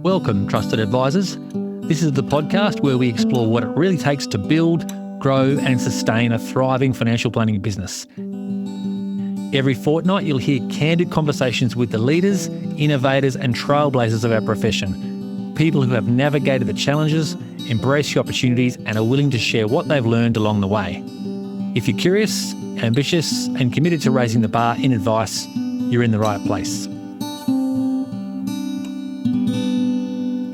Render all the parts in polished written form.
Welcome, trusted advisors. This is the podcast where we explore what it really takes to build, grow and sustain a thriving financial planning business. Every fortnight, you'll hear candid conversations with the leaders, innovators and trailblazers of our profession. People who have navigated the challenges, embraced the opportunities and are willing to share what they've learned along the way. If you're curious, ambitious and committed to raising the bar in advice, you're in the right place.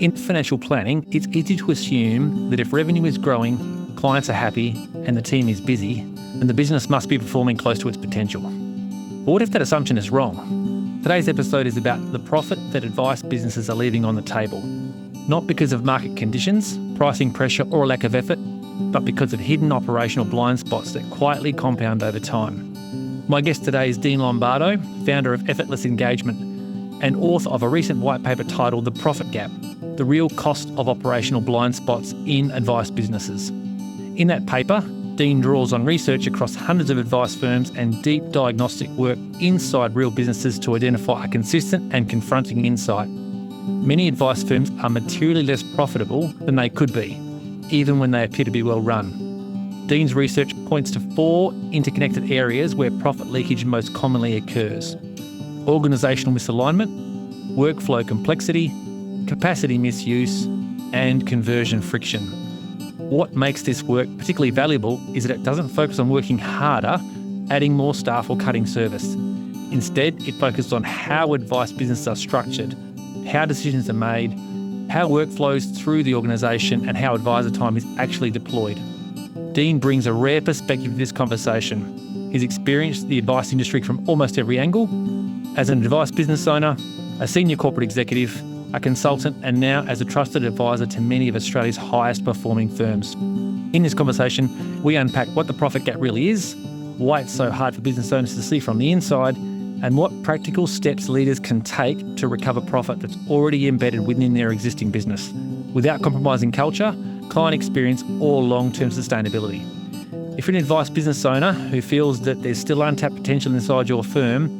In financial planning, it's easy to assume that if revenue is growing, clients are happy and the team is busy, then the business must be performing close to its potential. But what if that assumption is wrong? Today's episode is about the profit that advice businesses are leaving on the table, not because of market conditions, pricing pressure or a lack of effort, but because of hidden operational blind spots that quietly compound over time. My guest today is Dean Lombardo, founder of Effortless Engagement and author of a recent white paper titled The Profit Gap, the real cost of operational blind spots in advice businesses. In that paper, Dean draws on research across hundreds of advice firms and deep diagnostic work inside real businesses to identify a consistent and confronting insight. Many advice firms are materially less profitable than they could be, even when they appear to be well run. Dean's research points to 4 interconnected areas where profit leakage most commonly occurs: organisational misalignment, workflow complexity, capacity misuse, and conversion friction. What makes this work particularly valuable is that it doesn't focus on working harder, adding more staff or cutting service. Instead, it focuses on how advice businesses are structured, how decisions are made, how work flows through the organisation, and how advisor time is actually deployed. Dean brings a rare perspective to this conversation. He's experienced the advice industry from almost every angle, as an advice business owner, a senior corporate executive, a consultant, and now as a trusted advisor to many of Australia's highest performing firms. In this conversation, we unpack what the profit gap really is, why it's so hard for business owners to see from the inside, and what practical steps leaders can take to recover profit that's already embedded within their existing business, without compromising culture, client experience, or long-term sustainability. If you're an advice business owner who feels that there's still untapped potential inside your firm,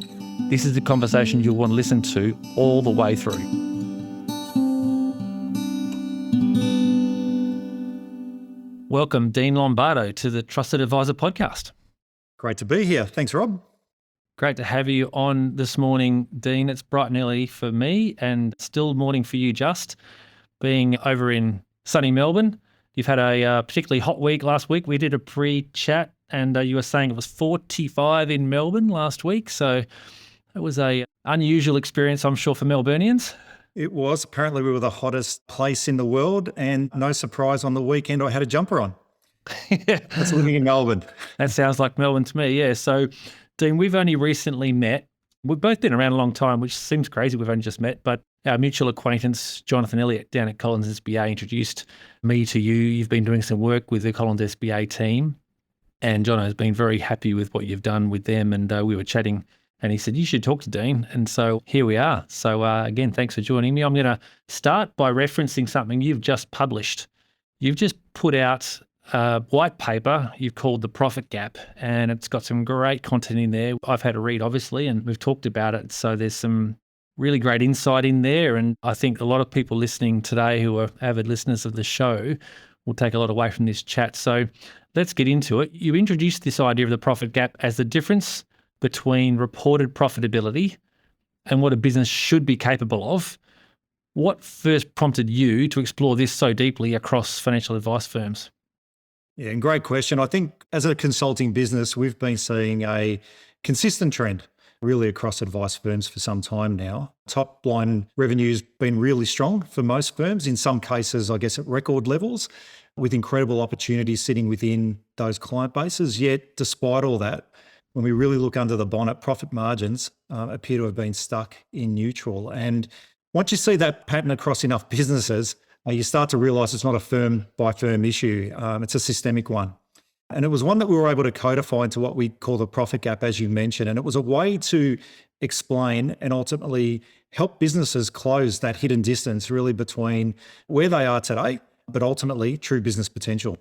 this is the conversation you'll want to listen to all the way through. Welcome, Dean Lombardo, to the Trusted Advisor podcast. Great to be here. Thanks, Rob. Great to have you on this morning, Dean. It's bright and early for me and still morning for you, just being over in sunny Melbourne. You've had a particularly hot week last week. We did a pre-chat and you were saying it was 45 in Melbourne last week. So it was a unusual experience, I'm sure, for Melburnians. It was. Apparently we were the hottest place in the world, and no surprise, on the weekend I had a jumper on. That's living in Melbourne. That sounds like Melbourne to me, yeah. So, Dean, we've only recently met. We've both been around a long time, which seems crazy we've only just met, but our mutual acquaintance, Jonathan Elliott, down at Collins SBA, introduced me to you. You've been doing some work with the Collins SBA team, and John has been very happy with what you've done with them, and we were chatting, and he said, you should talk to Dean, and so here we are. So again, thanks for joining me. I'm going to start by referencing something you've just published. You've just put out a white paper you've called The Profit Gap, and it's got some great content in there. I've had a read, obviously, and we've talked about it. So there's some really great insight in there. And I think a lot of people listening today who are avid listeners of the show will take a lot away from this chat. So let's get into it. You introduced this idea of the profit gap as the difference between reported profitability and what a business should be capable of. What first prompted you to explore this so deeply across financial advice firms? Yeah, and great question. I think as a consulting business, we've been seeing a consistent trend really across advice firms for some time now. Top line revenue's been really strong for most firms, in some cases, I guess, at record levels, with incredible opportunities sitting within those client bases. Yet, despite all that, when we really look under the bonnet, profit margins appear to have been stuck in neutral. And once you see that pattern across enough businesses, you start to realise it's not a firm by firm issue. It's a systemic one. And it was one that we were able to codify into what we call the profit gap, as you mentioned. And it was a way to explain and ultimately help businesses close that hidden distance really between where they are today, but ultimately true business potential.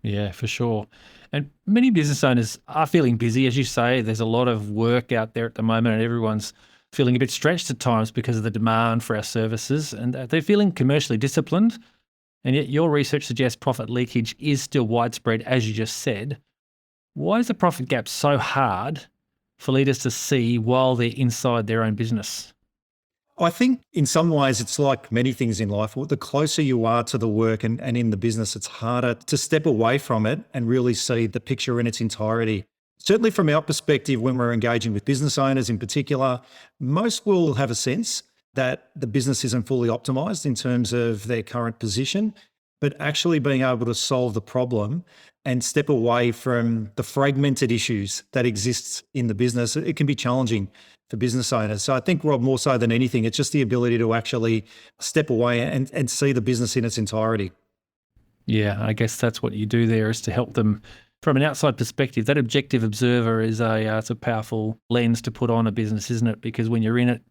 Yeah, for sure. And many business owners are feeling busy. As you say, there's a lot of work out there at the moment and everyone's feeling a bit stretched at times because of the demand for our services, and they're feeling commercially disciplined. And yet your research suggests profit leakage is still widespread, as you just said. Why is the profit gap so hard for leaders to see while they're inside their own business? I think in some ways it's like many things in life. The closer you are to the work and in the business, it's harder to step away from it and really see the picture in its entirety. Certainly from our perspective, when we're engaging with business owners in particular, most will have a sense that the business isn't fully optimized in terms of their current position, but actually being able to solve the problem and step away from the fragmented issues that exist in the business, it can be challenging for business owners. So I think, Rob, more so than anything, it's just the ability to actually step away and see the business in its entirety. Yeah, I guess that's what you do there, is to help them from an outside perspective. That objective observer is it's a powerful lens to put on a business, isn't it? Because when you're in it,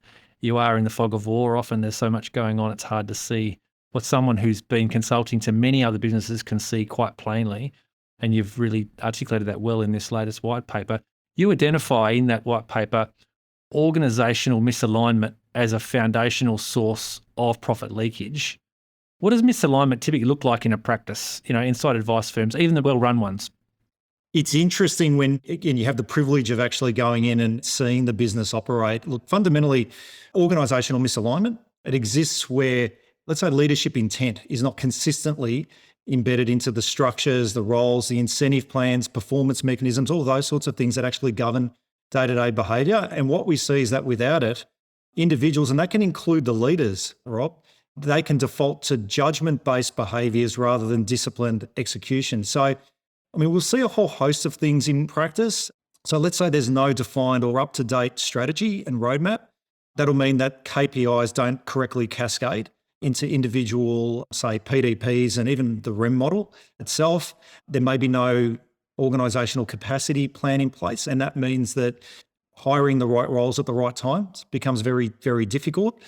you are in the fog of war. Often there's so much going on, it's hard to see what someone who's been consulting to many other businesses can see quite plainly. And you've really articulated that well in this latest white paper. You identify in that white paper organisational misalignment as a foundational source of profit leakage. What does misalignment typically look like in a practice, inside advice firms, even the well-run ones? It's interesting when, again, you have the privilege of actually going in and seeing the business operate. Look, fundamentally, organisational misalignment, it exists where, let's say, leadership intent is not consistently embedded into the structures, the roles, the incentive plans, performance mechanisms, all those sorts of things that actually govern day-to-day behaviour. And what we see is that without it, individuals, and that can include the leaders, Rob, they can default to judgment-based behaviours rather than disciplined execution. So, we'll see a whole host of things in practice. So let's say there's no defined or up-to-date strategy and roadmap. That'll mean that KPIs don't correctly cascade into individual, say, PDPs and even the REM model itself. There may be no organisational capacity plan in place, and that means that hiring the right roles at the right time becomes very, very difficult.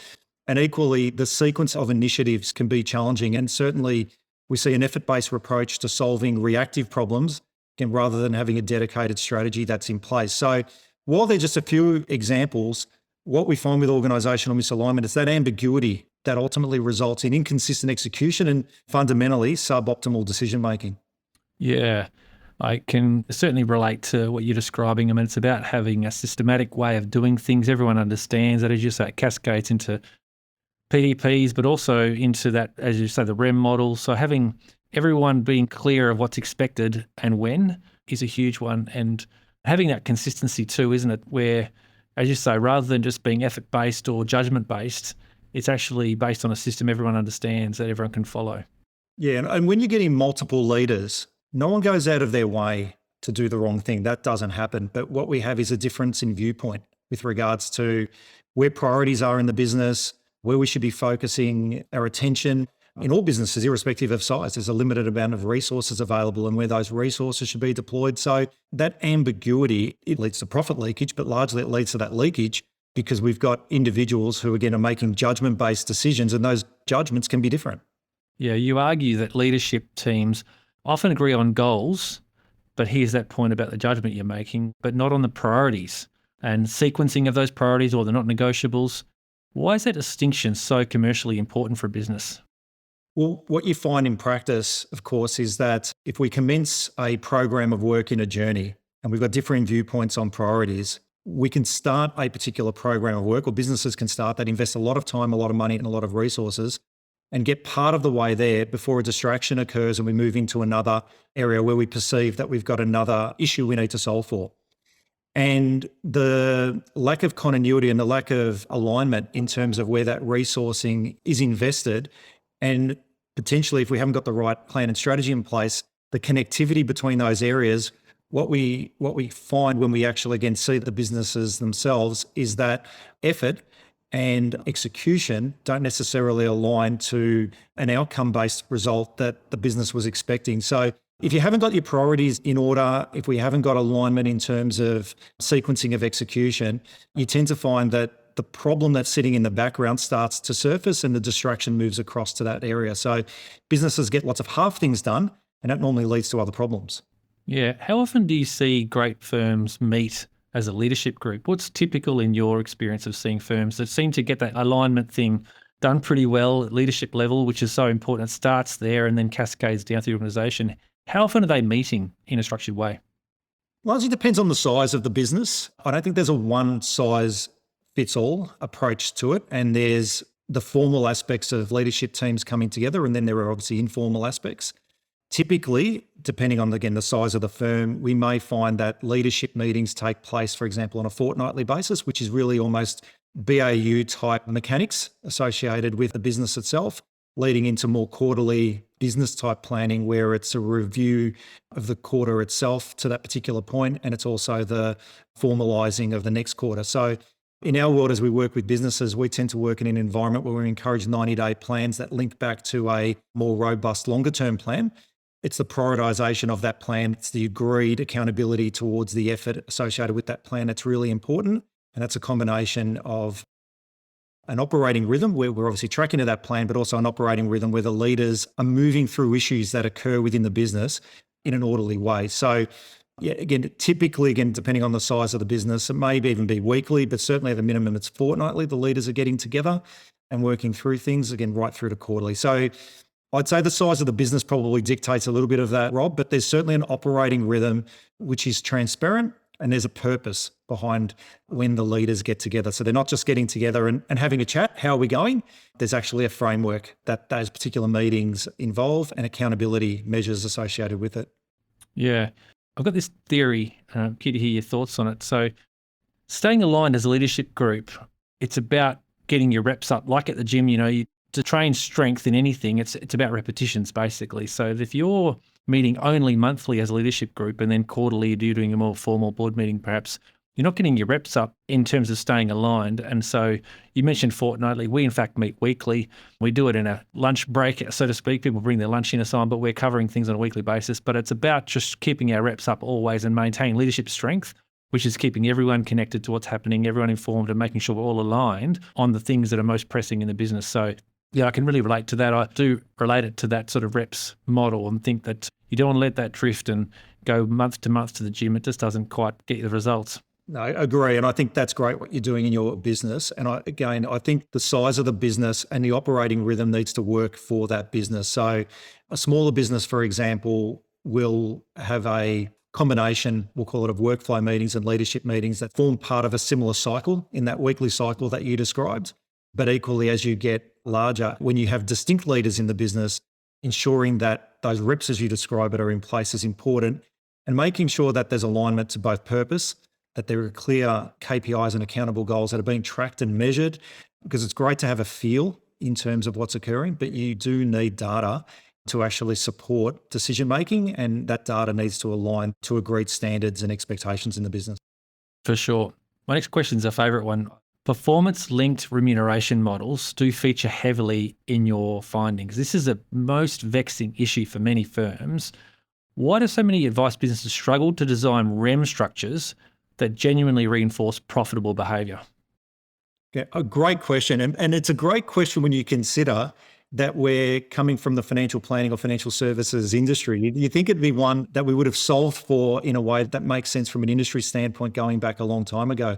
And equally, the sequence of initiatives can be challenging. And certainly we see an effort-based approach to solving reactive problems, again, rather than having a dedicated strategy that's in place. So while they're just a few examples, what we find with organisational misalignment is that ambiguity that ultimately results in inconsistent execution and fundamentally suboptimal decision-making. Yeah, I can certainly relate to what you're describing. It's about having a systematic way of doing things. Everyone understands that, as you say, it cascades into PDPs, but also into that, as you say, the REM model. So having everyone being clear of what's expected and when is a huge one. And having that consistency too, isn't it? Where, as you say, rather than just being effort-based or judgment-based, it's actually based on a system everyone understands that everyone can follow. Yeah, and when you're getting multiple leaders, no one goes out of their way to do the wrong thing. That doesn't happen. But what we have is a difference in viewpoint with regards to where priorities are in the business, where we should be focusing our attention. In all businesses, irrespective of size, there's a limited amount of resources available and where those resources should be deployed. So that ambiguity, it leads to profit leakage, but largely it leads to that leakage because we've got individuals who, again, are making judgment-based decisions, and those judgments can be different. Yeah, you argue that leadership teams often agree on goals, but here's that point about the judgment you're making, but not on the priorities and sequencing of those priorities, or they're not negotiables. Why is that distinction so commercially important for business? Well, what you find in practice, of course, is that if we commence a program of work in a journey and we've got differing viewpoints on priorities, we can start a particular program of work, or businesses can start that, invest a lot of time, a lot of money and a lot of resources, and get part of the way there before a distraction occurs and we move into another area where we perceive that we've got another issue we need to solve for. And the lack of continuity and the lack of alignment in terms of where that resourcing is invested, and potentially if we haven't got the right plan and strategy in place, the connectivity between those areas, what we find when we actually, again, see the businesses themselves is that effort and execution don't necessarily align to an outcome-based result that the business was expecting. So if you haven't got your priorities in order, if we haven't got alignment in terms of sequencing of execution, you tend to find that the problem that's sitting in the background starts to surface and the distraction moves across to that area. So businesses get lots of half things done, and that normally leads to other problems. Yeah. How often do you see great firms meet as a leadership group. What's typical in your experience of seeing firms that seem to get that alignment thing done pretty well at leadership level, which is so important? It starts there and then cascades down through the organisation. How often are they meeting in a structured way? Largely depends on the size of the business. I don't think there's a one size fits all approach to it. And there's the formal aspects of leadership teams coming together, and then there are obviously informal aspects. Typically, depending on, again, the size of the firm, we may find that leadership meetings take place, for example, on a fortnightly basis, which is really almost BAU type mechanics associated with the business itself, leading into more quarterly business type planning where it's a review of the quarter itself to that particular point, and it's also the formalising of the next quarter. So in our world, as we work with businesses, we tend to work in an environment where we encourage 90-day plans that link back to a more robust longer-term plan. It's the prioritisation of that plan. It's the agreed accountability towards the effort associated with that plan that's really important. And that's a combination of an operating rhythm where we're obviously tracking to that plan, but also an operating rhythm where the leaders are moving through issues that occur within the business in an orderly way. So yeah, again, typically, again, depending on the size of the business, it may even be weekly, but certainly at the minimum, it's fortnightly. The leaders are getting together and working through things, again, right through to quarterly. So I'd say the size of the business probably dictates a little bit of that, Rob, but there's certainly an operating rhythm which is transparent, and there's a purpose behind when the leaders get together. So they're not just getting together and having a chat, how are we going? There's actually a framework that those particular meetings involve and accountability measures associated with it. Yeah. I've got this theory. I'm keen to hear your thoughts on it. So staying aligned as a leadership group, it's about getting your reps up. Like at the gym, to train strength in anything, it's about repetitions, basically. So if you're meeting only monthly as a leadership group and then quarterly you're doing a more formal board meeting perhaps, you're not getting your reps up in terms of staying aligned. And so you mentioned fortnightly. We, in fact, meet weekly. We do it in a lunch break, so to speak. People bring their lunch in aside, but we're covering things on a weekly basis. But it's about just keeping our reps up always and maintaining leadership strength, which is keeping everyone connected to what's happening, everyone informed, and making sure we're all aligned on the things that are most pressing in the business. So yeah, I can really relate to that. I do relate it to that sort of reps model and think that you don't want to let that drift and go month to month to the gym. It just doesn't quite get you the results. No, I agree. And I think that's great what you're doing in your business. And I think the size of the business and the operating rhythm needs to work for that business. So a smaller business, for example, will have a combination, we'll call it, of workflow meetings and leadership meetings that form part of a similar cycle in that weekly cycle that you described. But equally, as you get larger, when you have distinct leaders in the business, ensuring that those reps, as you describe it, are in place is important, and making sure that there's alignment to both purpose, that there are clear KPIs and accountable goals that are being tracked and measured, because it's great to have a feel in terms of what's occurring, but you do need data to actually support decision-making, and that data needs to align to agreed standards and expectations in the business. For sure. My next question is a favourite one. Performance-linked remuneration models do feature heavily in your findings. This is a most vexing issue for many firms. Why do so many advice businesses struggle to design REM structures that genuinely reinforce profitable behaviour? Yeah, a great question. And it's a great question when you consider that we're coming from the financial planning or financial services industry. You think it'd be one that we would have solved for in a way that makes sense from an industry standpoint going back a long time ago.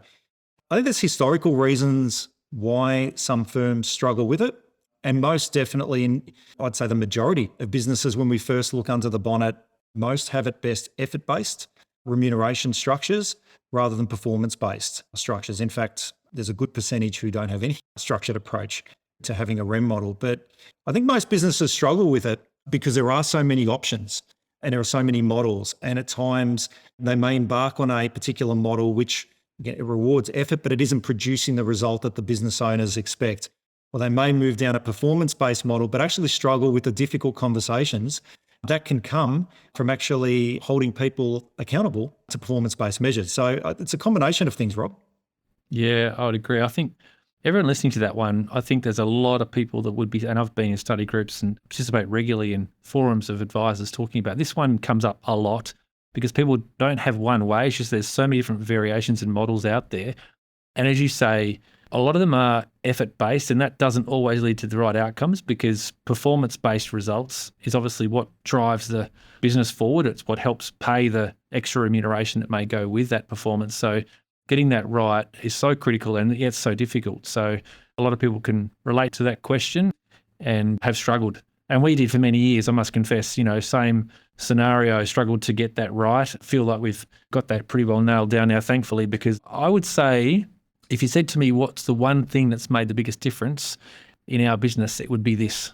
I think there's historical reasons why some firms struggle with it. And most definitely, I'd say the majority of businesses, when we first look under the bonnet, most have at best effort-based remuneration structures rather than performance-based structures. In fact, there's a good percentage who don't have any structured approach to having a REM model. But I think most businesses struggle with it because there are so many options and there are so many models. And at times they may embark on a particular model which, again, it rewards effort, but it isn't producing the result that the business owners expect. Or they may move down a performance-based model, but actually struggle with the difficult conversations that can come from actually holding people accountable to performance-based measures. So it's a combination of things, Rob. Yeah, I would agree. I think everyone listening to that one, I think there's a lot of people that would be, and I've been in study groups and participate regularly in forums of advisors talking about this one comes up a lot because people don't have one way. It's just there's so many different variations and models out there. And as you say, a lot of them are effort-based, and that doesn't always lead to the right outcomes because performance-based results is obviously what drives the business forward. It's what helps pay the extra remuneration that may go with that performance. So getting that right is so critical and yet so difficult. So a lot of people can relate to that question and have struggled. And we did for many years, I must confess, same scenario, struggled to get that right. Feel like we've got that pretty well nailed down now, thankfully, because I would say if you said to me, what's the one thing that's made the biggest difference in our business, it would be this.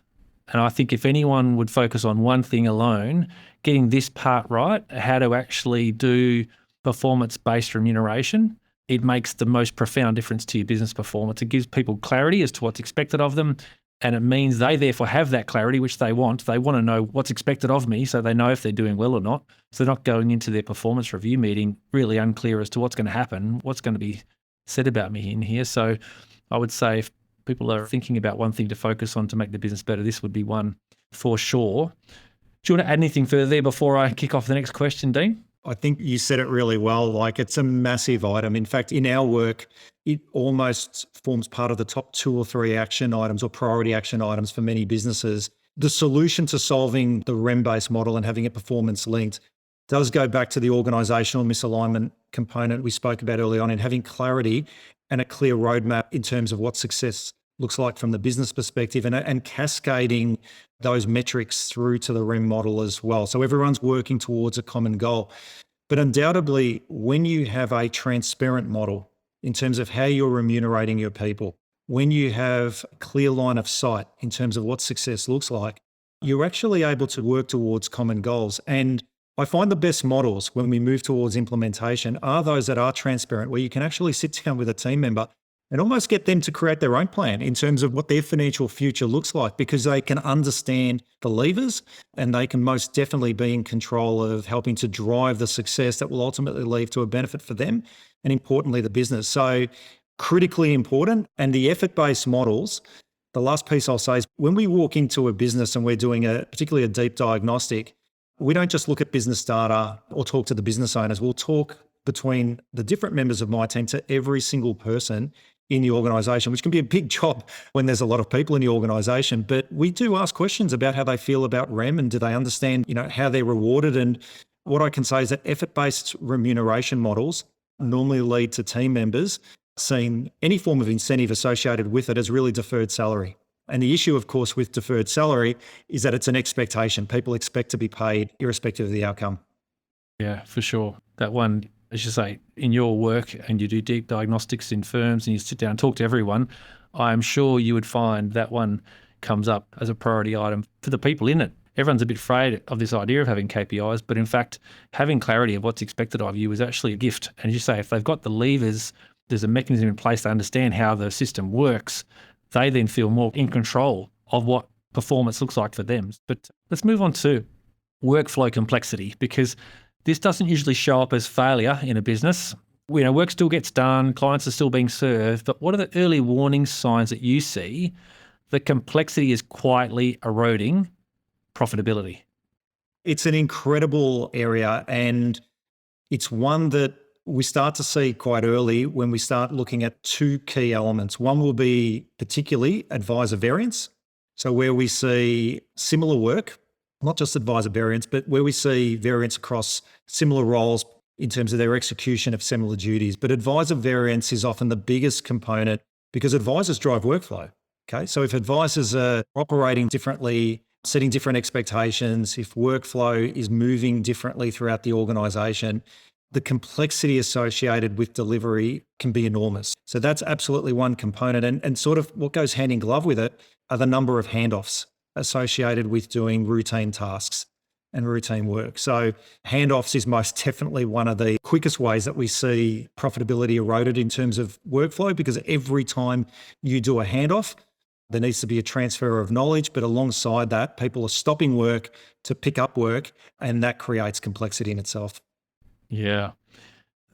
And I think if anyone would focus on one thing alone, getting this part right, how to actually do performance-based remuneration, it makes the most profound difference to your business performance. It gives people clarity as to what's expected of them. And it means they therefore have that clarity, which they want. They want to know what's expected of me so they know if they're doing well or not. So they're not going into their performance review meeting really unclear as to what's going to happen, what's going to be said about me in here. So I would say if people are thinking about one thing to focus on to make the business better, this would be one for sure. Do you want to add anything further there before I kick off the next question, Dean? I think you said it really well. Like, it's a massive item. In fact, in our work, it almost forms part of the top 2 or 3 action items or priority action items for many businesses. The solution to solving the REM-based model and having it performance linked does go back to the organisational misalignment component we spoke about early on, and having clarity and a clear roadmap in terms of what success looks like from the business perspective, and cascading those metrics through to the REM model as well. So everyone's working towards a common goal. But undoubtedly, when you have a transparent model in terms of how you're remunerating your people, when you have a clear line of sight in terms of what success looks like, you're actually able to work towards common goals. And I find the best models when we move towards implementation are those that are transparent, where you can actually sit down with a team member and almost get them to create their own plan in terms of what their financial future looks like, because they can understand the levers and they can most definitely be in control of helping to drive the success that will ultimately lead to a benefit for them and, importantly, the business. So critically important. And the effort-based models, the last piece I'll say is when we walk into a business and we're doing particularly a deep diagnostic, we don't just look at business data or talk to the business owners. We'll talk between the different members of my team to every single person in the organisation, which can be a big job when there's a lot of people in the organisation. But we do ask questions about how they feel about REM and do they understand, how they're rewarded. And what I can say is that effort-based remuneration models normally lead to team members seeing any form of incentive associated with it as really deferred salary. And the issue, of course, with deferred salary is that it's an expectation. People expect to be paid irrespective of the outcome. Yeah, for sure. That one, as you say, in your work and you do deep diagnostics in firms and you sit down and talk to everyone, I'm sure you would find that one comes up as a priority item for the people in it. Everyone's a bit afraid of this idea of having KPIs, but in fact, having clarity of what's expected of you is actually a gift. And as you say, if they've got the levers, there's a mechanism in place to understand how the system works, they then feel more in control of what performance looks like for them. But let's move on to workflow complexity, because this doesn't usually show up as failure in a business. Work still gets done, clients are still being served, but what are the early warning signs that you see that complexity is quietly eroding profitability? It's an incredible area, and it's one that we start to see quite early when we start looking at 2 key elements. One will be particularly advisor variance. So where we see similar work, not just advisor variance, but where we see variance across similar roles in terms of their execution of similar duties. But advisor variance is often the biggest component because advisors drive workflow. Okay, so if advisors are operating differently, setting different expectations, if workflow is moving differently throughout the organisation, the complexity associated with delivery can be enormous. So that's absolutely one component. And sort of what goes hand in glove with it are the number of handoffs associated with doing routine tasks and routine work. So handoffs is most definitely one of the quickest ways that we see profitability eroded in terms of workflow, because every time you do a handoff, there needs to be a transfer of knowledge, but alongside that, people are stopping work to pick up work, and that creates complexity in itself. Yeah.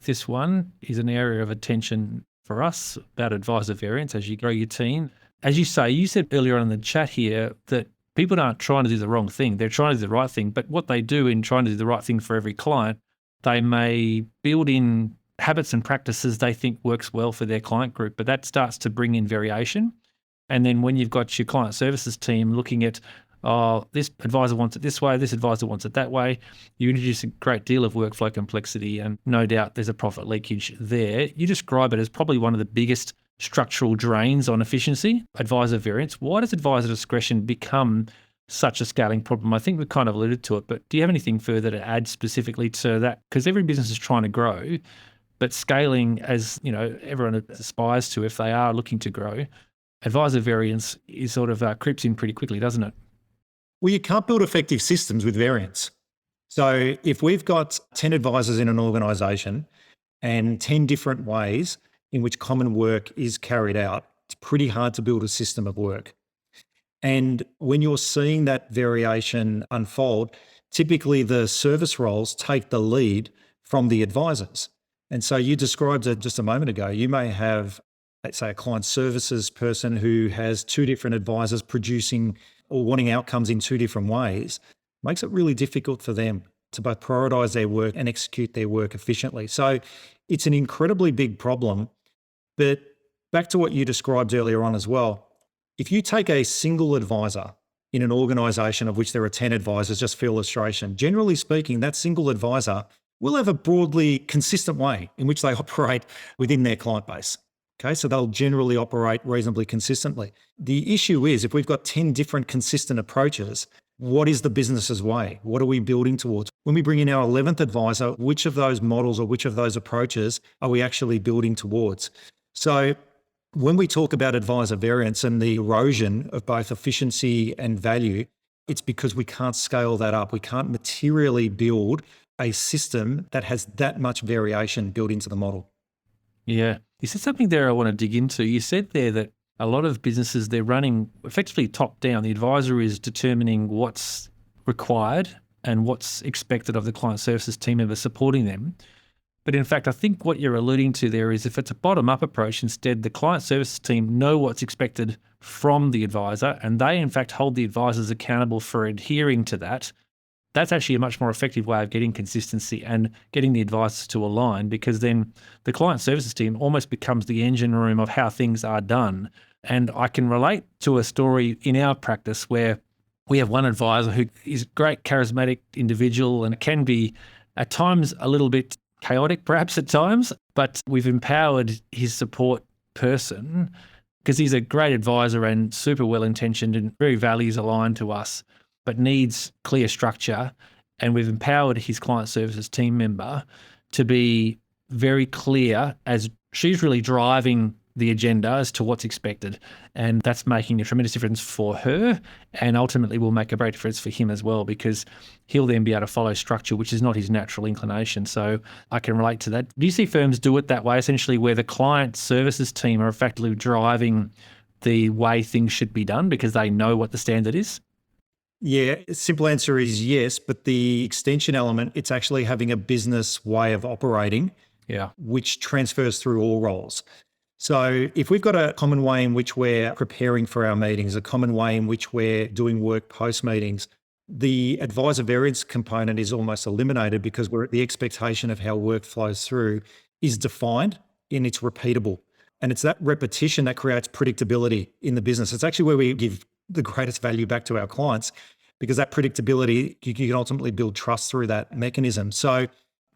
This one is an area of attention for us about advisor variance as you grow your team. As you say, you said earlier on in the chat here that people aren't trying to do the wrong thing. They're trying to do the right thing. But what they do in trying to do the right thing for every client, they may build in habits and practices they think works well for their client group, but that starts to bring in variation. And then when you've got your client services team looking at oh, this advisor wants it this way, this advisor wants it that way. You introduce a great deal of workflow complexity, and no doubt there's a profit leakage there. You describe it as probably one of the biggest structural drains on efficiency, advisor variance. Why does advisor discretion become such a scaling problem? I think we kind of alluded to it, but do you have anything further to add specifically to that? Because every business is trying to grow, but scaling, as you know, everyone aspires to if they are looking to grow, advisor variance is sort of creeps in pretty quickly, doesn't it? Well, you can't build effective systems with variance. So if we've got 10 advisors in an organisation and 10 different ways in which common work is carried out, it's pretty hard to build a system of work. And when you're seeing that variation unfold, typically the service roles take the lead from the advisors. And so you described it just a moment ago. You may have, let's say, a client services person who has two different advisors producing or wanting outcomes in two different ways. Makes it really difficult for them to both prioritise their work and execute their work efficiently. So it's an incredibly big problem. But back to what you described earlier on as well, if you take a single advisor in an organisation of which there are 10 advisors, just for illustration, generally speaking, that single advisor will have a broadly consistent way in which they operate within their client base. Okay, so they'll generally operate reasonably consistently. The issue is if we've got 10 different consistent approaches, what is the business's way? What are we building towards? When we bring in our 11th advisor, which of those models or which of those approaches are we actually building towards? So when we talk about advisor variance and the erosion of both efficiency and value, it's because we can't scale that up. We can't materially build a system that has that much variation built into the model. Yeah. You said something there I want to dig into. You said there that a lot of businesses, they're running effectively top down. The advisor is determining what's required and what's expected of the client services team member supporting them. But in fact, I think what you're alluding to there is if it's a bottom-up approach, instead the client services team know what's expected from the advisor, and they in fact hold the advisors accountable for adhering to that. That's actually a much more effective way of getting consistency and getting the advisors to align, because then the client services team almost becomes the engine room of how things are done. And I can relate to a story in our practice where we have one advisor who is a great charismatic individual and can be at times a little bit chaotic, perhaps at times, but we've empowered his support person because he's a great advisor and super well-intentioned and very values aligned to us, but needs clear structure. And we've empowered his client services team member to be very clear as she's really driving the agenda as to what's expected. And that's making a tremendous difference for her, and ultimately will make a great difference for him as well, because he'll then be able to follow structure, which is not his natural inclination. So I can relate to that. Do you see firms do it that way, essentially, where the client services team are effectively driving the way things should be done because they know what the standard is? Yeah, simple answer is yes, but the extension element, it's actually having a business way of operating, which transfers through all roles. So if we've got a common way in which we're preparing for our meetings, a common way in which we're doing work post meetings, the advisor variance component is almost eliminated because the expectation of how work flows through is defined and it's repeatable. And it's that repetition that creates predictability in the business. It's actually where we give the greatest value back to our clients, because that predictability, you can ultimately build trust through that mechanism. So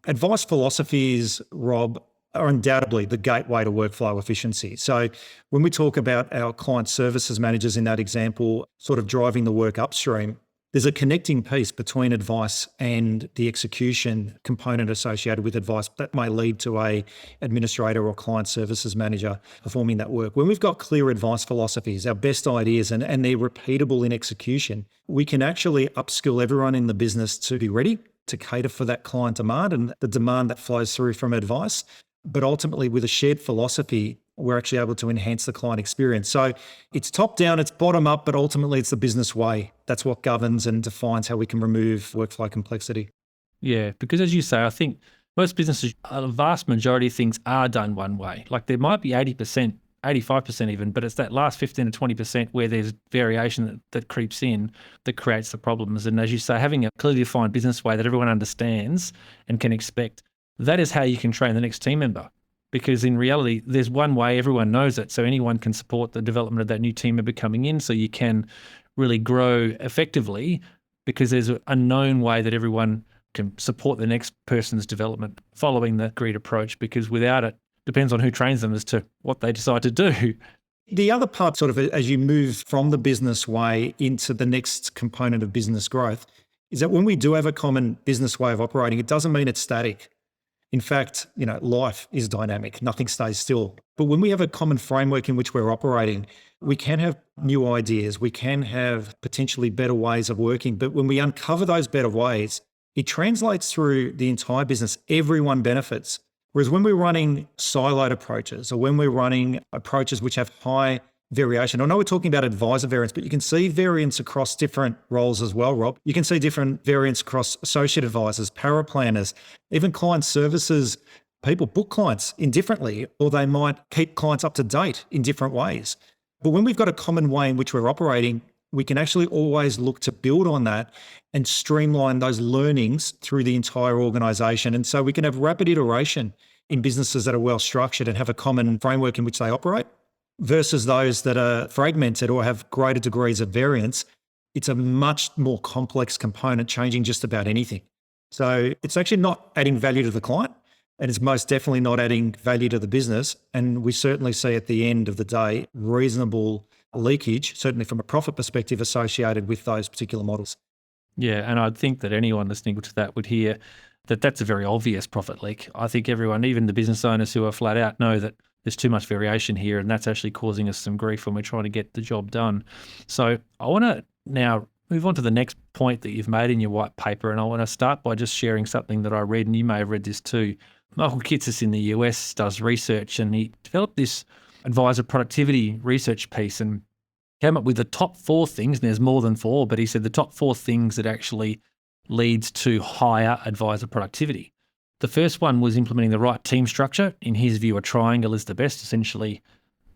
advice philosophies, Rob, are undoubtedly the gateway to workflow efficiency. So when we talk about our client services managers in that example, sort of driving the work upstream, there's a connecting piece between advice and the execution component associated with advice that may lead to a administrator or client services manager performing that work. When we've got clear advice philosophies, our best ideas, and they're repeatable in execution, we can actually upskill everyone in the business to be ready to cater for that client demand and the demand that flows through from advice. But ultimately, with a shared philosophy, we're actually able to enhance the client experience. So it's top down, it's bottom up, but ultimately it's the business way. That's what governs and defines how we can remove workflow complexity. Yeah, because as you say, I think most businesses, a vast majority of things are done one way. Like there might be 80%, 85% even, but it's that last 15 to 20% where there's variation that creeps in that creates the problems. And as you say, having a clearly defined business way that everyone understands and can expect, that is how you can train the next team member. Because in reality, there's one way, everyone knows it, so anyone can support the development of that new team member coming in. So you can really grow effectively because there's a known way that everyone can support the next person's development following the agreed approach, because without it, depends on who trains them as to what they decide to do. The other part, sort of as you move from the business way into the next component of business growth, is that when we do have a common business way of operating, it doesn't mean it's static. In fact, life is dynamic, nothing stays still. But when we have a common framework in which we're operating, we can have new ideas, we can have potentially better ways of working. But when we uncover those better ways, it translates through the entire business. Everyone benefits. Whereas when we're running siloed approaches, or when we're running approaches which have high variation, I know we're talking about advisor variance, but you can see variance across different roles as well, Rob. You can see different variance across associate advisors, paraplanners, even client services. People book clients indifferently, or they might keep clients up to date in different ways. But when we've got a common way in which we're operating, we can actually always look to build on that and streamline those learnings through the entire organisation. And so we can have rapid iteration in businesses that are well structured and have a common framework in which they operate, versus those that are fragmented or have greater degrees of variance. It's a much more complex component, changing just about anything. So it's actually not adding value to the client, and it's most definitely not adding value to the business. And we certainly see at the end of the day reasonable leakage, certainly from a profit perspective, associated with those particular models. Yeah, and I'd think that anyone listening to that would hear that that's a very obvious profit leak. I think everyone, even the business owners who are flat out, know that there's too much variation here, and that's actually causing us some grief when we're trying to get the job done. So I want to now move on to the next point that you've made in your white paper, and I want to start by just sharing something that I read, and you may have read this too. Michael Kitces in the US does research, and he developed this advisor productivity research piece and came up with the top 4 things, and there's more than 4, but he said the top 4 things that actually leads to higher advisor productivity. The first one was implementing the right team structure. In his view, a triangle is the best, essentially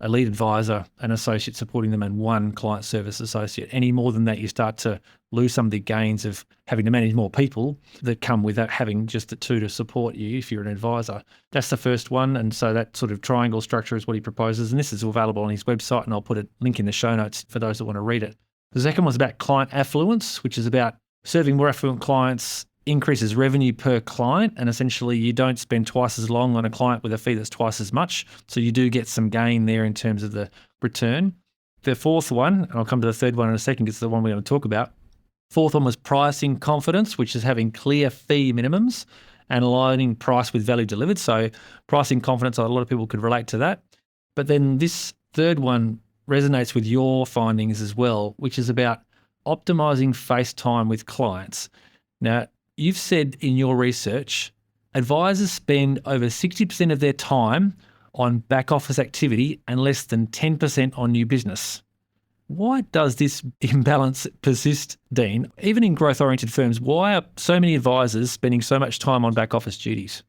a lead advisor, an associate supporting them, and one client service associate. Any more than that, you start to lose some of the gains of having to manage more people that come with that, having just the 2 to support you if you're an advisor. That's the first one. And so that sort of triangle structure is what he proposes. And this is available on his website, and I'll put a link in the show notes for those that want to read it. The second was about client affluence, which is about serving more affluent clients increases revenue per client, and essentially you don't spend twice as long on a client with a fee that's twice as much. So you do get some gain there in terms of the return. The fourth one, and I'll come to the third one in a second because it's the one we're going to talk about. Fourth one was pricing confidence, which is having clear fee minimums and aligning price with value delivered. So pricing confidence, a lot of people could relate to that. But then this third one resonates with your findings as well, which is about optimizing face time with clients. Now, you've said in your research, advisors spend over 60% of their time on back office activity and less than 10% on new business. Why does this imbalance persist, Dean? Even in growth-oriented firms, why are so many advisors spending so much time on back office duties?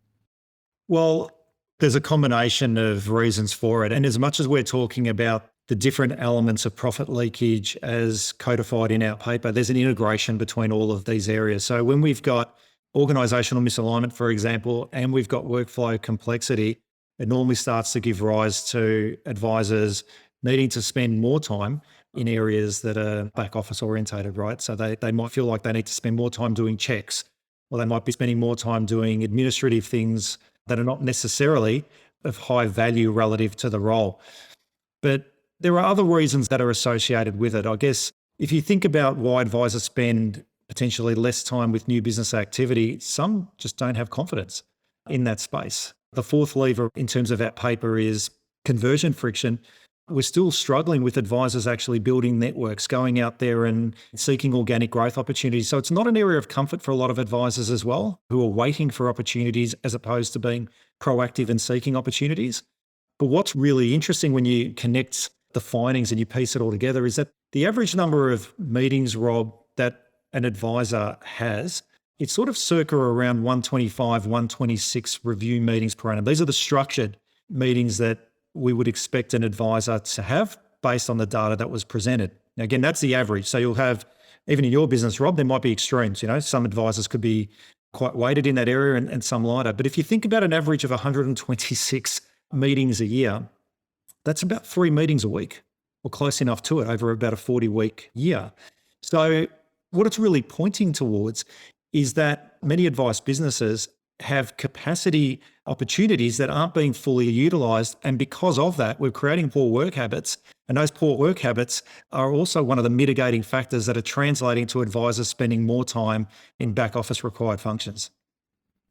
Well, there's a combination of reasons for it. And as much as we're talking about the different elements of profit leakage as codified in our paper, there's an integration between all of these areas. So when we've got organisational misalignment, for example, and we've got workflow complexity, it normally starts to give rise to advisors needing to spend more time in areas that are back office orientated, right? So they might feel like they need to spend more time doing checks, or they might be spending more time doing administrative things that are not necessarily of high value relative to the role. But there are other reasons that are associated with it. I guess if you think about why advisors spend potentially less time with new business activity, some just don't have confidence in that space. The fourth lever in terms of our paper is conversion friction. We're still struggling with advisors actually building networks, going out there and seeking organic growth opportunities. So it's not an area of comfort for a lot of advisors as well, who are waiting for opportunities as opposed to being proactive and seeking opportunities. But what's really interesting when you connect the findings and you piece it all together is that the average number of meetings, Rob, that an advisor has, it's sort of circa around 125, 126 review meetings per annum. These are the structured meetings that we would expect an advisor to have based on the data that was presented. Now, again, that's the average. So you'll have, even in your business, Rob, there might be extremes. Some advisors could be quite weighted in that area and some lighter. But if you think about an average of 126 meetings a year, that's about 3 meetings a week or close enough to it over about a 40-week year. So what it's really pointing towards is that many advice businesses have capacity opportunities that aren't being fully utilized. And because of that, we're creating poor work habits. And those poor work habits are also one of the mitigating factors that are translating to advisors spending more time in back office required functions.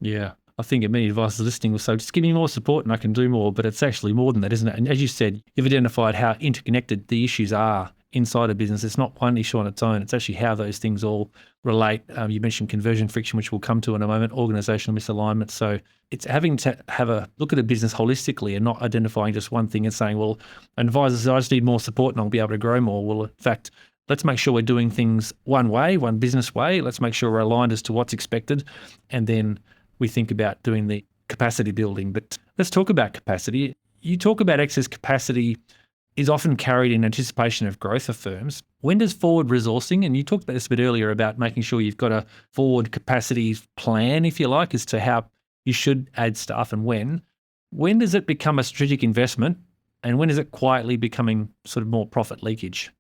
Yeah. I think many advisors listening will say, just give me more support and I can do more. But it's actually more than that, isn't it? And as you said, you've identified how interconnected the issues are inside a business. It's not one issue on its own. It's actually how those things all relate. You mentioned conversion friction, which we'll come to in a moment, organisational misalignment. So it's having to have a look at a business holistically and not identifying just one thing and saying, well, advisors, I just need more support and I'll be able to grow more. Well, in fact, let's make sure we're doing things one way, one business way. Let's make sure we're aligned as to what's expected. And then we think about doing the capacity building. But let's talk about capacity. You talk about excess capacity is often carried in anticipation of growth of firms. When does forward resourcing, and you talked about this a bit earlier about making sure you've got a forward capacity plan, if you like, as to how you should add staff and when does it become a strategic investment and when is it quietly becoming sort of more profit leakage?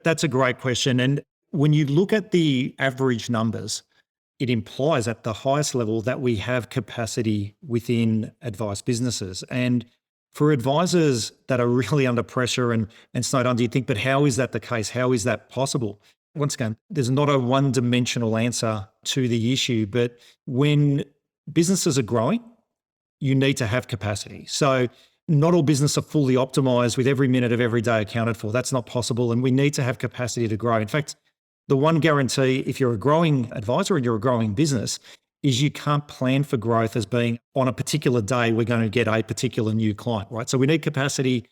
That's a great question. And when you look at the average numbers, it implies at the highest level that we have capacity within advice businesses. And for advisors that are really under pressure and snowed under, you think, but how is that the case? How is that possible? Once again, there's not a one-dimensional answer to the issue, but when businesses are growing, you need to have capacity. So not all businesses are fully optimized with every minute of every day accounted for. That's not possible. And we need to have capacity to grow. In fact, the one guarantee, if you're a growing advisor and you're a growing business, is you can't plan for growth as being on a particular day, we're going to get a particular new client, right? So we need capacity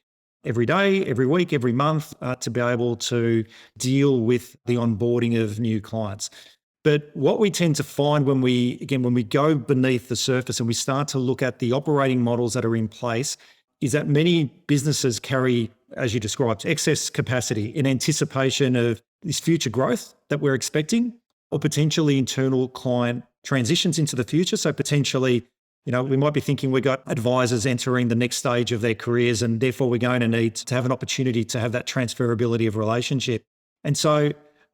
every day, every week, every month to be able to deal with the onboarding of new clients. But what we tend to find when we go beneath the surface and we start to look at the operating models that are in place is that many businesses carry, as you described, excess capacity in anticipation of this future growth that we're expecting or potentially internal client transitions into the future. So potentially, we might be thinking we've got advisors entering the next stage of their careers and therefore we're going to need to have an opportunity to have that transferability of relationship. And so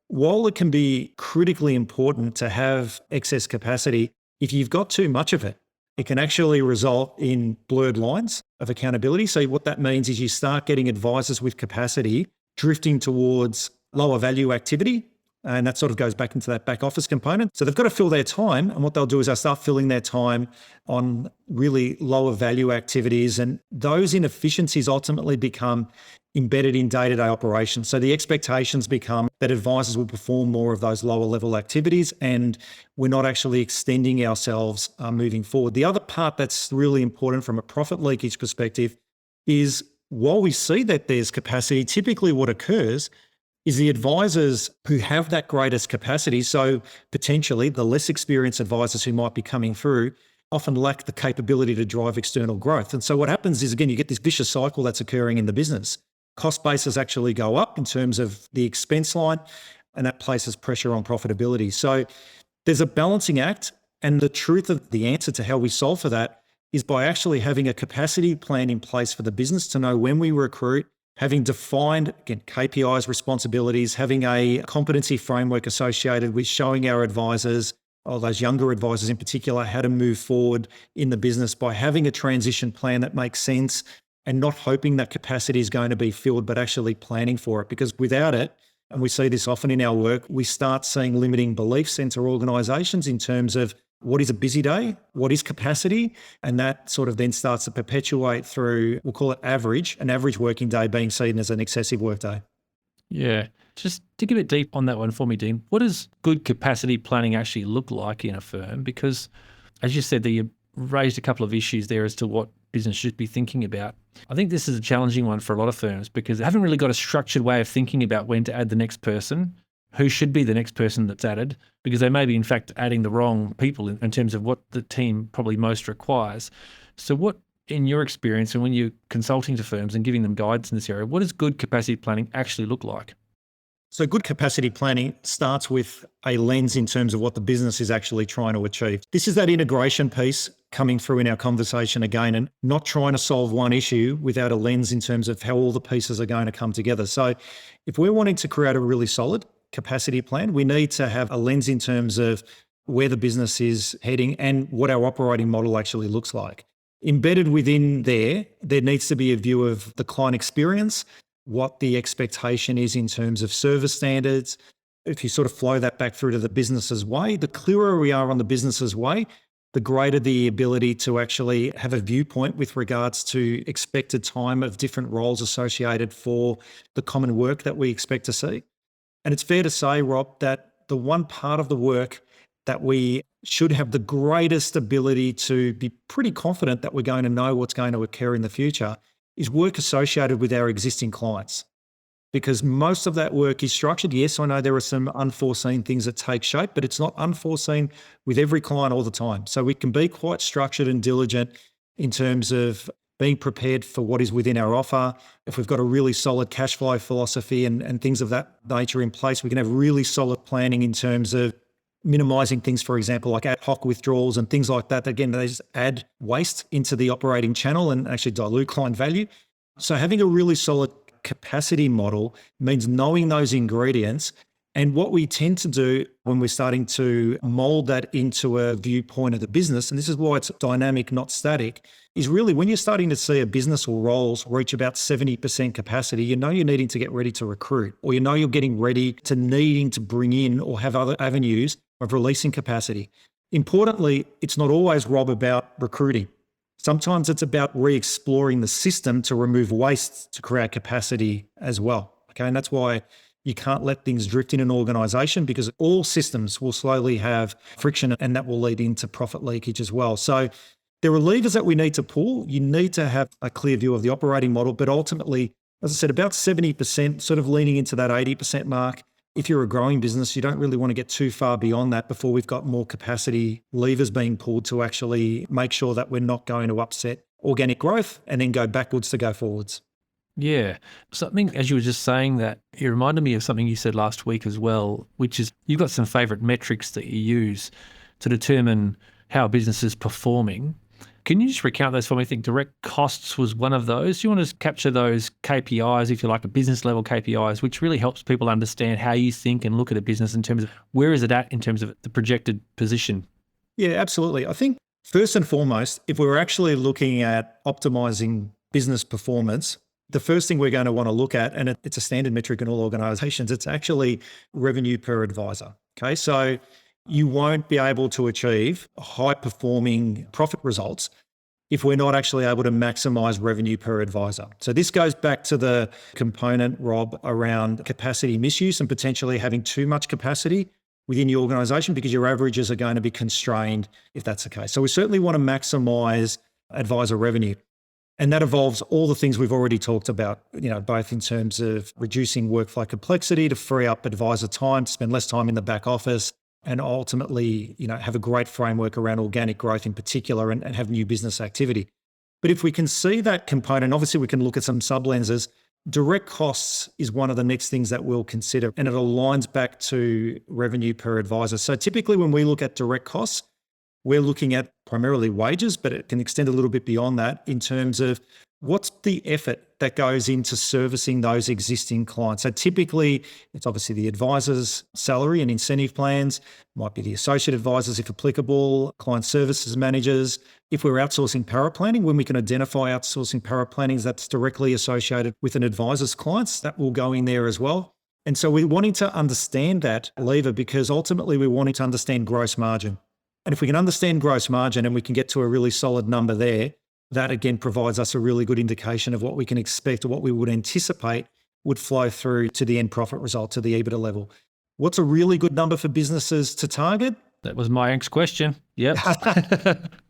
while it can be critically important to have excess capacity, if you've got too much of it, it can actually result in blurred lines of accountability. So what that means is you start getting advisors with capacity drifting towards lower value activity. And that sort of goes back into that back office component. So they've got to fill their time. And what they'll do is they'll start filling their time on really lower value activities. And those inefficiencies ultimately become embedded in day-to-day operations. So the expectations become that advisors will perform more of those lower level activities and we're not actually extending ourselves moving forward. The other part that's really important from a profit leakage perspective is while we see that there's capacity, typically what occurs is the advisors who have that greatest capacity, so potentially the less experienced advisors who might be coming through, often lack the capability to drive external growth. And so what happens is, again, you get this vicious cycle that's occurring in the business. Cost bases actually go up in terms of the expense line, and that places pressure on profitability. So there's a balancing act, and the truth of the answer to how we solve for that is by actually having a capacity plan in place for the business to know when we recruit, having defined, again, KPIs, responsibilities, having a competency framework associated with showing our advisors, or those younger advisors in particular, how to move forward in the business by having a transition plan that makes sense and not hoping that capacity is going to be filled, but actually planning for it. Because without it, and we see this often in our work, we start seeing limiting beliefs enter organisations in terms of what is a busy day, what is capacity, and that sort of then starts to perpetuate through, we'll call it an average working day being seen as an excessive work day. Yeah. Just dig a bit deep on that one for me, Dean. What does good capacity planning actually look like in a firm? Because as you said, you raised a couple of issues there as to what business should be thinking about. I think this is a challenging one for a lot of firms because they haven't really got a structured way of thinking about when to add the next person, who should be the next person that's added, because they may be in fact adding the wrong people in terms of what the team probably most requires. So what, in your experience and when you're consulting to firms and giving them guidance in this area, what does good capacity planning actually look like? So good capacity planning starts with a lens in terms of what the business is actually trying to achieve. This is that integration piece coming through in our conversation again, and not trying to solve one issue without a lens in terms of how all the pieces are going to come together. So if we're wanting to create a really solid capacity plan, we need to have a lens in terms of where the business is heading and what our operating model actually looks like. Embedded within there needs to be a view of the client experience, what the expectation is in terms of service standards. If you sort of flow that back through to the business's way, the clearer we are on the business's way, the greater the ability to actually have a viewpoint with regards to expected time of different roles associated for the common work that we expect to see. And it's fair to say, Rob, that the one part of the work that we should have the greatest ability to be pretty confident that we're going to know what's going to occur in the future is work associated with our existing clients. Because most of that work is structured. Yes, I know there are some unforeseen things that take shape, but it's not unforeseen with every client all the time. So we can be quite structured and diligent in terms of being prepared for what is within our offer. If we've got a really solid cash flow philosophy and things of that nature in place, we can have really solid planning in terms of minimising things, for example, like ad hoc withdrawals and things like that. Again, they just add waste into the operating channel and actually dilute client value. So having a really solid capacity model means knowing those ingredients. And what we tend to do when we're starting to mold that into a viewpoint of the business, and this is why it's dynamic, not static, is really when you're starting to see a business or roles reach about 70% capacity, you know you're needing to get ready to recruit, or you know you're getting ready to needing to bring in or have other avenues of releasing capacity. Importantly, it's not always, Rob, about recruiting. Sometimes it's about re-exploring the system to remove waste to create capacity as well. Okay, and that's why you can't let things drift in an organisation, because all systems will slowly have friction and that will lead into profit leakage as well. So there are levers that we need to pull. You need to have a clear view of the operating model, but ultimately, as I said, about 70%, sort of leaning into that 80% mark. If you're a growing business, you don't really want to get too far beyond that before we've got more capacity levers being pulled to actually make sure that we're not going to upset organic growth and then go backwards to go forwards. Yeah. Something, as you were just saying that, it reminded me of something you said last week as well, which is you've got some favourite metrics that you use to determine how a business is performing. Can you just recount those for me? I think direct costs was one of those. Do you want to capture those KPIs, if you like, a business level KPIs, which really helps people understand how you think and look at a business in terms of where is it at in terms of the projected position? Yeah, absolutely. I think first and foremost, if we're actually looking at optimizing business performance, the first thing we're going to want to look at, and it's a standard metric in all organizations, it's actually revenue per advisor. Okay, so you won't be able to achieve high performing profit results if we're not actually able to maximize revenue per advisor. So this goes back to the component, Rob, around capacity misuse and potentially having too much capacity within your organization because your averages are going to be constrained if that's the case. So we certainly want to maximize advisor revenue. And that involves all the things we've already talked about, both in terms of reducing workflow complexity to free up advisor time, to spend less time in the back office, and ultimately, have a great framework around organic growth in particular and have new business activity. But if we can see that component, obviously we can look at some sub-lenses. Direct costs is one of the next things that we'll consider, and it aligns back to revenue per advisor. So typically when we look at direct costs, we're looking at primarily wages, but it can extend a little bit beyond that in terms of what's the effort that goes into servicing those existing clients. So typically, it's obviously the advisor's salary and incentive plans, might be the associate advisors if applicable, client services managers. If we're outsourcing paraplanning, when we can identify outsourcing paraplannings that's directly associated with an advisor's clients, that will go in there as well. And so we're wanting to understand that lever because ultimately we're wanting to understand gross margin. And if we can understand gross margin and we can get to a really solid number there, that again provides us a really good indication of what we can expect or what we would anticipate would flow through to the end profit result, to the EBITDA level. What's a really good number for businesses to target? That was my next question. Yep.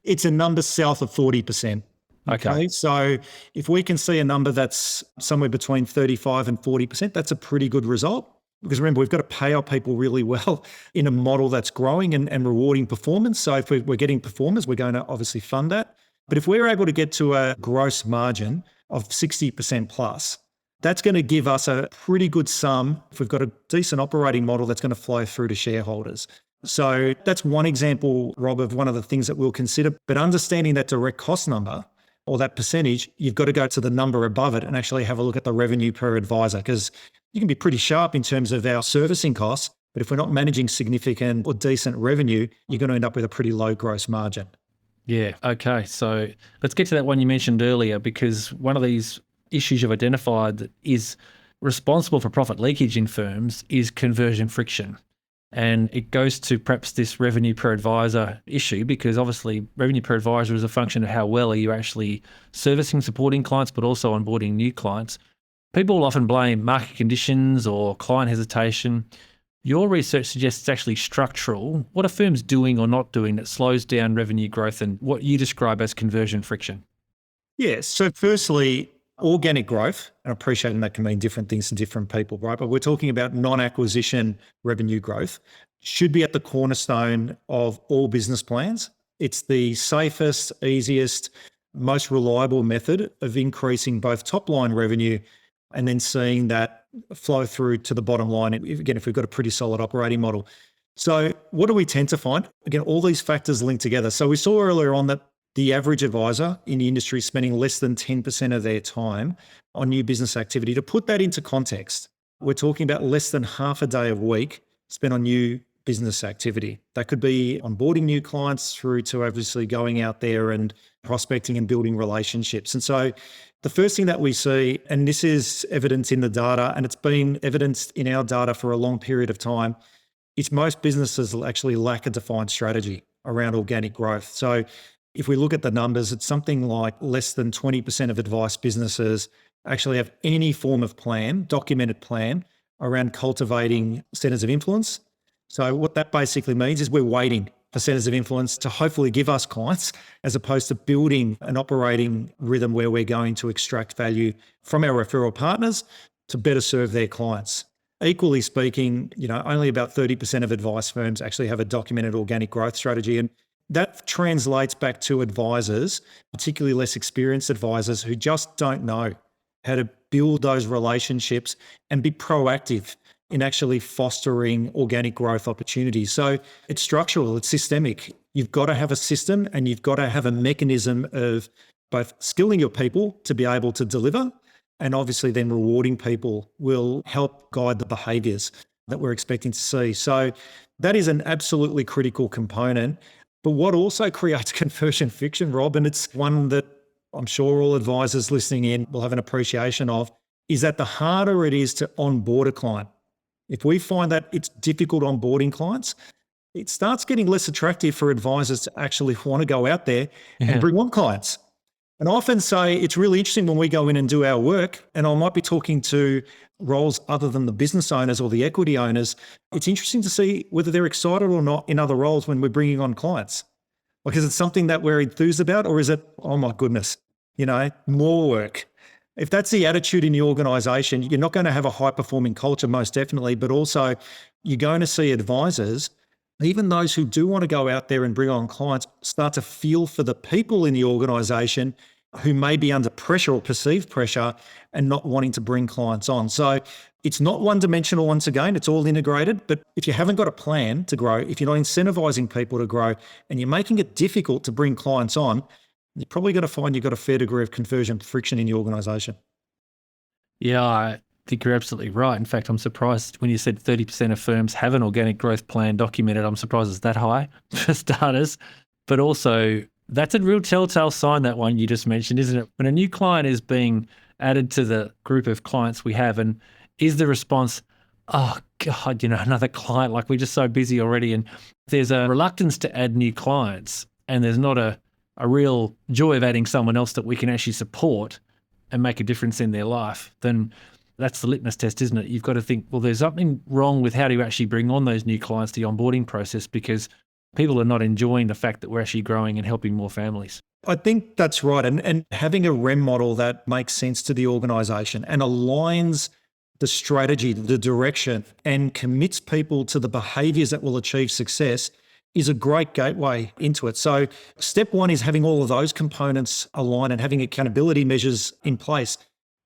It's a number south of 40%. Okay. So if we can see a number that's somewhere between 35 and 40%, that's a pretty good result. Because remember, we've got to pay our people really well in a model that's growing and rewarding performance. So if we're getting performers, we're going to obviously fund that. But if we're able to get to a gross margin of 60% plus, that's going to give us a pretty good sum if we've got a decent operating model that's going to flow through to shareholders. So that's one example, Rob, of one of the things that we'll consider. But understanding that direct cost number or that percentage, you've got to go to the number above it and actually have a look at the revenue per advisor, because you can be pretty sharp in terms of our servicing costs. But if we're not managing significant or decent revenue, you're going to end up with a pretty low gross margin. Yeah. Okay. So let's get to that one you mentioned earlier, because one of these issues you've identified that is responsible for profit leakage in firms is conversion friction. And it goes to perhaps this revenue per advisor issue, because obviously revenue per advisor is a function of how well are you actually servicing, supporting clients, but also onboarding new clients. People often blame market conditions or client hesitation. Your research suggests it's actually structural. What are firms doing or not doing that slows down revenue growth and what you describe as conversion friction? Yes. So firstly, organic growth, and appreciating that can mean different things to different people, right? But we're talking about non-acquisition revenue growth, should be at the cornerstone of all business plans. It's the safest, easiest, most reliable method of increasing both top-line revenue and then seeing that flow through to the bottom line, again, if we've got a pretty solid operating model. So what do we tend to find? Again, all these factors link together. So we saw earlier on that the average advisor in the industry is spending less than 10% of their time on new business activity. To put that into context, we're talking about less than half a day a week spent on new business activity. That could be onboarding new clients through to obviously going out there and prospecting and building relationships. And so the first thing that we see, and this is evidence in the data, and it's been evidenced in our data for a long period of time, is most businesses actually lack a defined strategy around organic growth. So if we look at the numbers, it's something like less than 20% of advice businesses actually have any form of plan, documented plan, around cultivating centers of influence. So what that basically means is we're waiting for centers of influence to hopefully give us clients, as opposed to building an operating rhythm where we're going to extract value from our referral partners to better serve their clients. Equally speaking, only about 30% of advice firms actually have a documented organic growth strategy. And that translates back to advisors, particularly less experienced advisors, who just don't know how to build those relationships and be proactive in actually fostering organic growth opportunities. So it's structural, it's systemic. You've got to have a system and you've got to have a mechanism of both skilling your people to be able to deliver, and obviously then rewarding people will help guide the behaviours that we're expecting to see. So that is an absolutely critical component. But what also creates conversion friction, Rob, and it's one that I'm sure all advisors listening in will have an appreciation of, is that the harder it is to onboard a client, if we find that it's difficult onboarding clients, it starts getting less attractive for advisors to actually want to go out there and bring on clients. And I often say it's really interesting when we go in and do our work, and I might be talking to roles other than the business owners or the equity owners. It's interesting to see whether they're excited or not in other roles when we're bringing on clients. Like, is it something that we're enthused about, or is it, oh my goodness, more work? If that's the attitude in the organisation, you're not going to have a high-performing culture, most definitely, but also you're going to see advisors, even those who do want to go out there and bring on clients, start to feel for the people in the organisation who may be under pressure or perceived pressure and not wanting to bring clients on. So it's not one-dimensional once again, it's all integrated. But if you haven't got a plan to grow, if you're not incentivizing people to grow and you're making it difficult to bring clients on, you're probably going to find you've got a fair degree of conversion friction in your organisation. Yeah, I think you're absolutely right. In fact, I'm surprised when you said 30% of firms have an organic growth plan documented. I'm surprised it's that high for starters. But also, that's a real telltale sign, that one you just mentioned, isn't it? When a new client is being added to the group of clients we have, and is the response, oh God, another client, like we're just so busy already. And there's a reluctance to add new clients, and there's not a real joy of adding someone else that we can actually support and make a difference in their life, then that's the litmus test, isn't it? You've got to think, well, there's something wrong with how do you actually bring on those new clients, the onboarding process, because people are not enjoying the fact that we're actually growing and helping more families. I think that's right. And having a REM model that makes sense to the organisation and aligns the strategy, the direction, and commits people to the behaviours that will achieve success is a great gateway into it. So step one is having all of those components aligned and having accountability measures in place.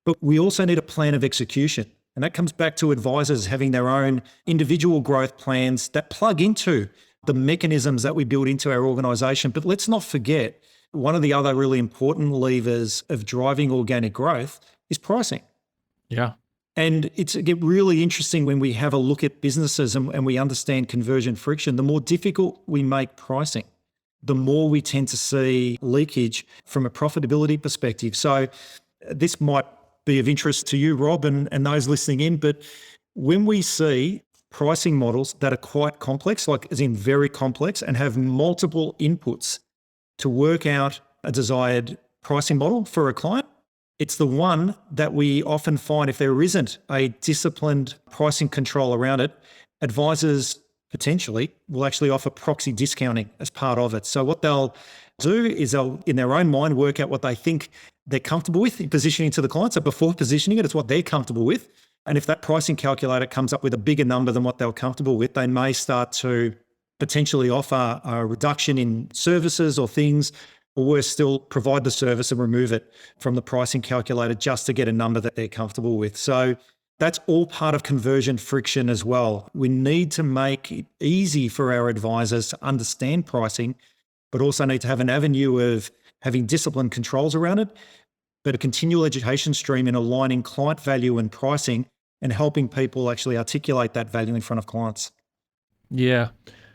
But we also need a plan of execution. And that comes back to advisors having their own individual growth plans that plug into the mechanisms that we build into our organisation. But let's not forget, one of the other really important levers of driving organic growth is pricing. Yeah. And it's get really interesting when we have a look at businesses and we understand conversion friction. The more difficult we make pricing, the more we tend to see leakage from a profitability perspective. So this might be of interest to you, Rob, and those listening in. But when we see pricing models that are quite complex, like as in very complex, and have multiple inputs to work out a desired pricing model for a client, it's the one that we often find, if there isn't a disciplined pricing control around it, advisors potentially will actually offer proxy discounting as part of it. So what they'll do is they'll, in their own mind, work out what they think they're comfortable with in positioning to the client. So before positioning it, it's what they're comfortable with. And if that pricing calculator comes up with a bigger number than what they're comfortable with, they may start to potentially offer a reduction in services or things, or worse still, provide the service and remove it from the pricing calculator just to get a number that they're comfortable with. So that's all part of conversion friction as well. We need to make it easy for our advisors to understand pricing, but also need to have an avenue of having disciplined controls around it, but a continual education stream in aligning client value and pricing and helping people actually articulate that value in front of clients. Yeah,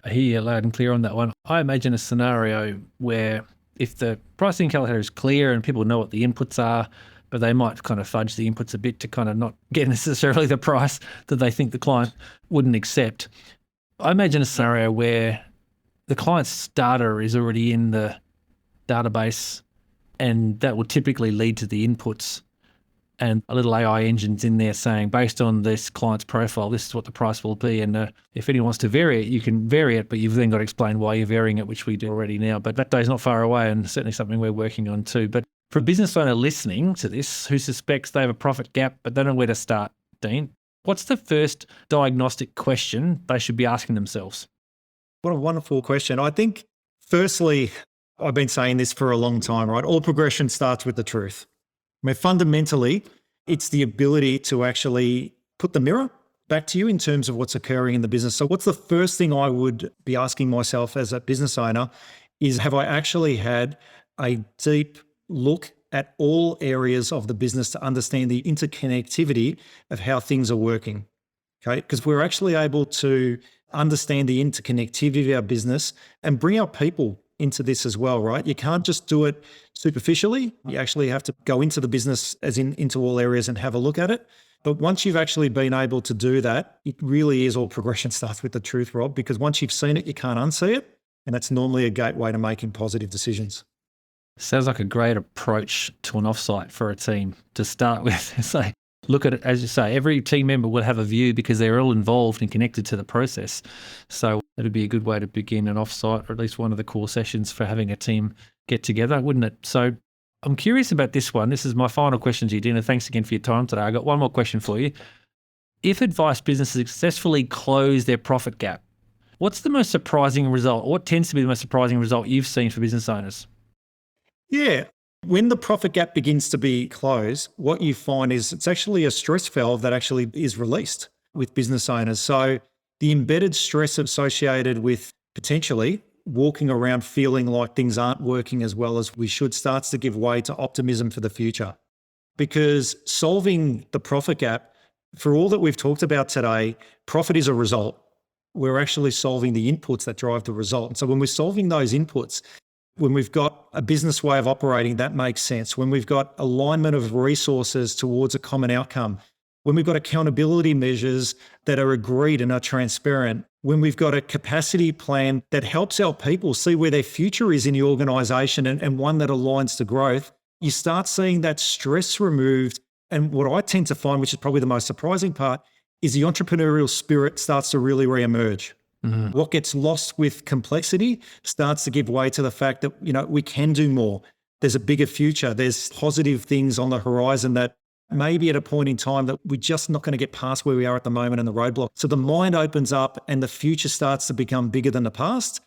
I hear you loud and clear on that one. I imagine a scenario where if the pricing calculator is clear and people know what the inputs are, but they might kind of fudge the inputs a bit to kind of not get necessarily the price that they think the client wouldn't accept. I imagine a scenario where the client's data is already in the database, and that will typically lead to the inputs, and a little AI engine's in there saying, based on this client's profile, this is what the price will be. And if anyone wants to vary it, you can vary it, but you've then got to explain why you're varying it, which we do already now. But that day's not far away, and certainly something we're working on too. But for a business owner listening to this who suspects they have a profit gap, but they don't know where to start, Dean, what's the first diagnostic question they should be asking themselves? What a wonderful question. I think, firstly, I've been saying this for a long time, right? All progression starts with the truth. I mean, fundamentally, it's the ability to actually put the mirror back to you in terms of what's occurring in the business. So what's the first thing I would be asking myself as a business owner is, have I actually had a deep look at all areas of the business to understand the interconnectivity of how things are working? Okay, because we're actually able to understand the interconnectivity of our business and bring our people into this as well, right? You can't just do it superficially. You actually have to go into the business as into all areas and have a look at it. But once you've actually been able to do that, it really is all progression starts with the truth, Rob, because once you've seen it, you can't unsee it. And that's normally a gateway to making positive decisions. Sounds like a great approach to an offsite for a team to start with. So look at it, as you say, every team member will have a view because they're all involved and connected to the process. So it'd be a good way to begin an offsite, or at least one of the core sessions for having a team get together, wouldn't it? So I'm curious about this one. This is my final question to you, Dina. Thanks again for your time today. I got one more question for you. If advice businesses successfully close their profit gap, what's the most surprising result? What tends to be the most surprising result you've seen for business owners? Yeah. When the profit gap begins to be closed, what you find is it's actually a stress valve that actually is released with business owners. So the embedded stress associated with potentially walking around feeling like things aren't working as well as we should starts to give way to optimism for the future. Because solving the profit gap, for all that we've talked about today, profit is a result. We're actually solving the inputs that drive the result. And so when we're solving those inputs, when we've got a business way of operating that makes sense, when we've got alignment of resources towards a common outcome, when we've got accountability measures that are agreed and are transparent, when we've got a capacity plan that helps our people see where their future is in the organisation and one that aligns to growth, you start seeing that stress removed. And what I tend to find, which is probably the most surprising part, is the entrepreneurial spirit starts to really re-emerge. Mm-hmm. What gets lost with complexity starts to give way to the fact that, we can do more. There's a bigger future. There's positive things on the horizon that maybe at a point in time that we're just not going to get past where we are at the moment in the roadblock. So the mind opens up and the future starts to become bigger than the past.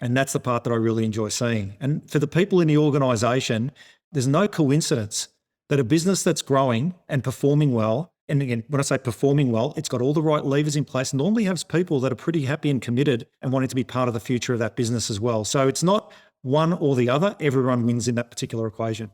And that's the part that I really enjoy seeing. And for the people in the organisation, there's no coincidence that a business that's growing and performing well And again, when I say performing well, it's got all the right levers in place and normally has people that are pretty happy and committed and wanting to be part of the future of that business as well. So it's not one or the other. Everyone wins in that particular equation.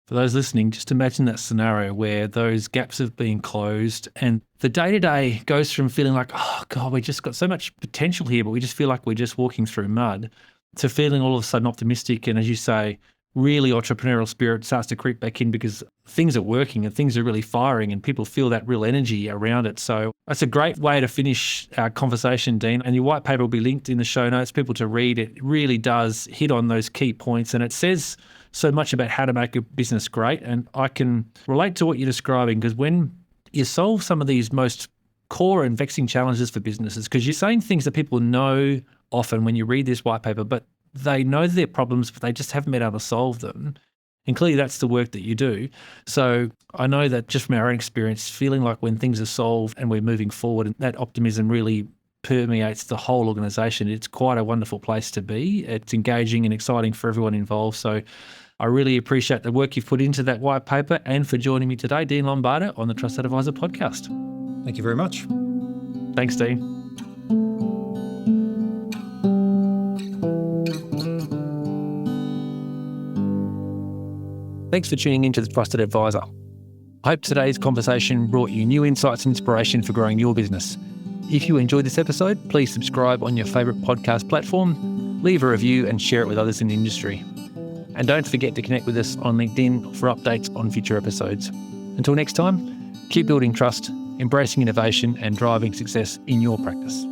For those listening, just imagine that scenario where those gaps have been closed and the day-to-day goes from feeling like, oh God, we just got so much potential here, but we just feel like we're just walking through mud, to feeling all of a sudden optimistic. And as you say, really entrepreneurial spirit starts to creep back in because things are working and things are really firing and people feel that real energy around it. So that's a great way to finish our conversation, Dean. And your white paper will be linked in the show notes, people to read. It really does hit on those key points and it says so much about how to make a business great. And I can relate to what you're describing because when you solve some of these most core and vexing challenges for businesses, because you're saying things that people know often when you read this white paper, but they know their problems, but they just haven't been able to solve them. And clearly that's the work that you do. So I know that just from our own experience, feeling like when things are solved and we're moving forward, and that optimism really permeates the whole organisation, it's quite a wonderful place to be. It's engaging and exciting for everyone involved. So I really appreciate the work you've put into that white paper and for joining me today, Dean Lombardo, on the Trusted Advisor podcast. Thank you very much. Thanks, Dean. Thanks for tuning into the Trusted Advisor. I hope today's conversation brought you new insights and inspiration for growing your business. If you enjoyed this episode, please subscribe on your favourite podcast platform, leave a review and share it with others in the industry. And don't forget to connect with us on LinkedIn for updates on future episodes. Until next time, keep building trust, embracing innovation and driving success in your practice.